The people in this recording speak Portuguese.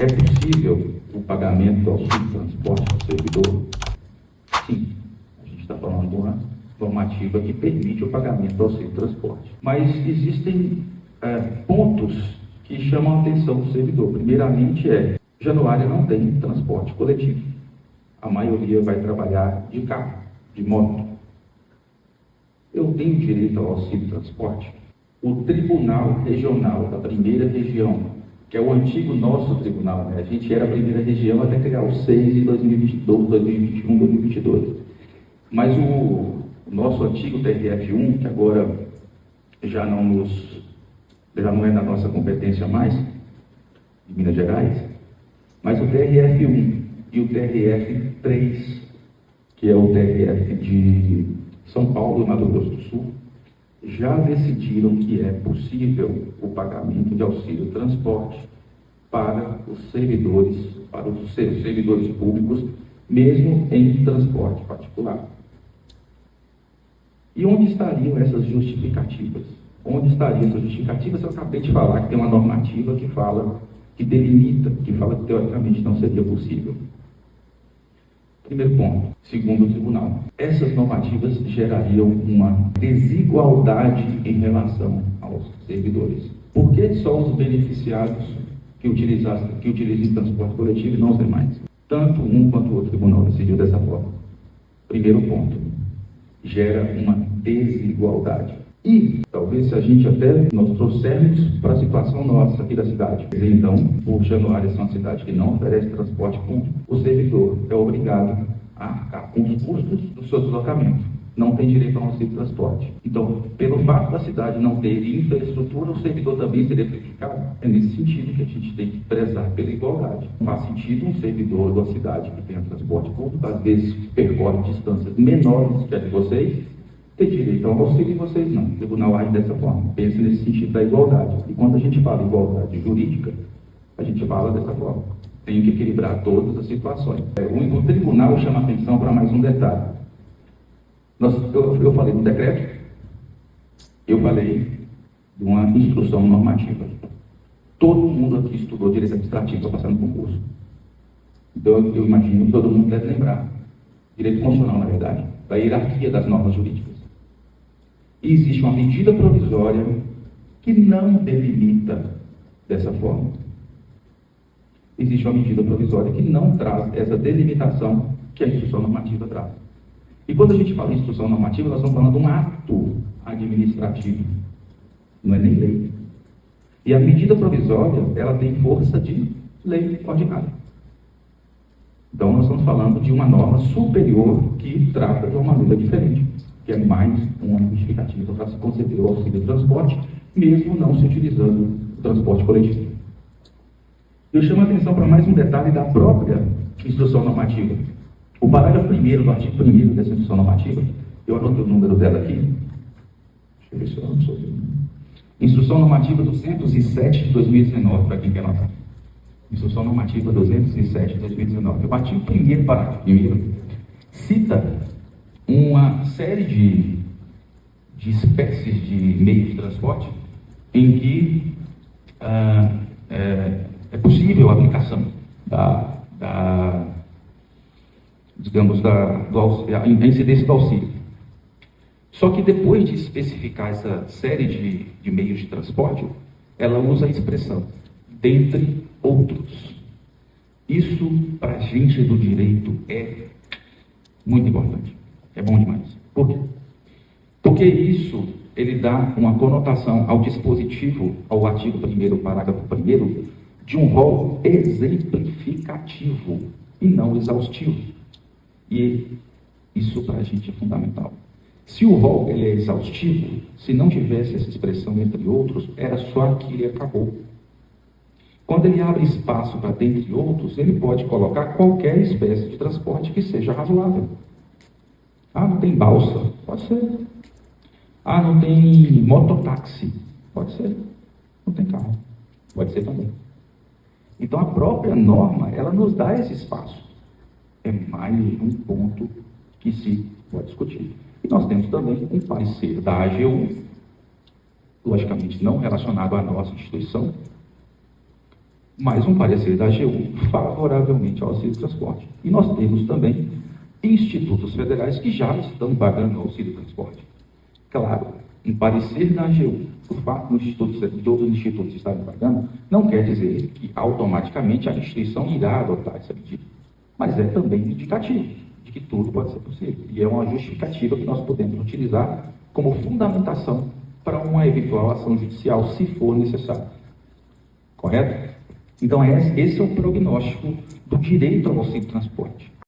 É possível o pagamento do auxílio de transporte do servidor? Sim, a gente está falando de uma normativa que permite o pagamento do auxílio de transporte. Mas existem pontos que chamam a atenção do servidor. Primeiramente Januária não tem transporte coletivo. A maioria vai trabalhar de carro, de moto. Eu tenho direito ao auxílio de transporte? O Tribunal Regional da Primeira Região, que é o antigo nosso tribunal, né? A gente era a primeira região até criar o 6 em 2022, 2021, 2022. Mas o nosso antigo TRF1, que agora já não é da nossa competência mais, de Minas Gerais, mas o TRF1 e o TRF3, que é o TRF de São Paulo e Mato Grosso do Sul, já decidiram que é possível o pagamento de auxílio transporte para os servidores públicos, mesmo em transporte particular. E onde estariam essas justificativas? Onde estariam essas justificativas? Eu acabei de falar que tem uma normativa que fala, que delimita, que fala que teoricamente não seria possível. Primeiro ponto, segundo o tribunal, essas normativas gerariam uma desigualdade em relação aos servidores. Por que só os beneficiados que utilizem transporte coletivo e não os demais? Tanto um quanto o outro tribunal decidiu dessa forma. Primeiro ponto, gera uma desigualdade. E talvez se a gente até nós trouxermos para a situação nossa aqui da cidade. Então, por Januária ser uma cidade que não oferece transporte público, o servidor é obrigado a arcar com os custos do seu deslocamento. Não tem direito a um auxílio de transporte. Então, pelo fato da cidade não ter infraestrutura, o servidor também seria prejudicado. É nesse sentido que a gente tem que prezar pela igualdade. Não faz sentido um servidor da cidade que tenha transporte público, às vezes percorre distâncias menores que a de vocês, ter direito ao auxílio e vocês não. O tribunal age dessa forma. Pensa nesse sentido da igualdade. E quando a gente fala igualdade jurídica, a gente fala dessa forma. Tem que equilibrar todas as situações. O tribunal chama atenção para mais um detalhe. Eu falei do decreto, eu falei de uma instrução normativa. Todo mundo aqui estudou direito administrativo para passar no concurso. Então, eu imagino que todo mundo deve lembrar. Direito constitucional, na verdade, da hierarquia das normas jurídicas. E existe uma medida provisória que não delimita dessa forma. Existe uma medida provisória que não traz essa delimitação que a instrução normativa traz. E quando a gente fala em instrução normativa, nós estamos falando de um ato administrativo. Não é nem lei. E a medida provisória, ela tem força de lei ordinária. Então, nós estamos falando de uma norma superior que trata de uma maneira diferente, que é mais uma justificativa para se conceder o auxílio de transporte, mesmo não se utilizando o transporte coletivo. Eu chamo a atenção para mais um detalhe da própria instrução normativa. O parágrafo 1º do artigo 1º dessa instrução normativa, eu anotei o número dela aqui. Deixa eu ver se eu não sou. Instrução normativa 207 de 2019, para quem quer anotar. Instrução normativa 207 de 2019. O artigo 1º, parágrafo 1º, cita uma série de espécies de meios de transporte em que é possível a aplicação da incidência do auxílio. Só que depois de especificar essa série de meios de transporte, ela usa a expressão dentre outros. Isso, para a gente do direito, é muito importante. É bom demais. Por quê? Porque isso, ele dá uma conotação ao dispositivo, ao artigo 1º, parágrafo 1º, de um rol exemplificativo e não exaustivo. E isso para a gente é fundamental. Se o rol ele é exaustivo, se não tivesse essa expressão entre outros, era só aquilo e acabou. Quando ele abre espaço para dentre outros, ele pode colocar qualquer espécie de transporte que seja razoável. Ah, não tem balsa? Pode ser. Ah, não tem mototáxi? Pode ser. Não tem carro? Pode ser também. Então, a própria norma, ela nos dá esse espaço. É mais um ponto que se pode discutir. E nós temos também um parecer da AGU, logicamente não relacionado à nossa instituição, mais um parecer da AGU favoravelmente ao auxílio transporte. E nós temos também institutos federais que já estão pagando auxílio transporte. Claro, um parecer da AGU, o fato de outros institutos estarem pagando, não quer dizer que automaticamente a instituição irá adotar essa medida. Mas é também indicativo de que tudo pode ser possível. E é uma justificativa que nós podemos utilizar como fundamentação para uma eventual ação judicial, se for necessário. Correto? Então, esse é o prognóstico do direito ao auxílio transporte.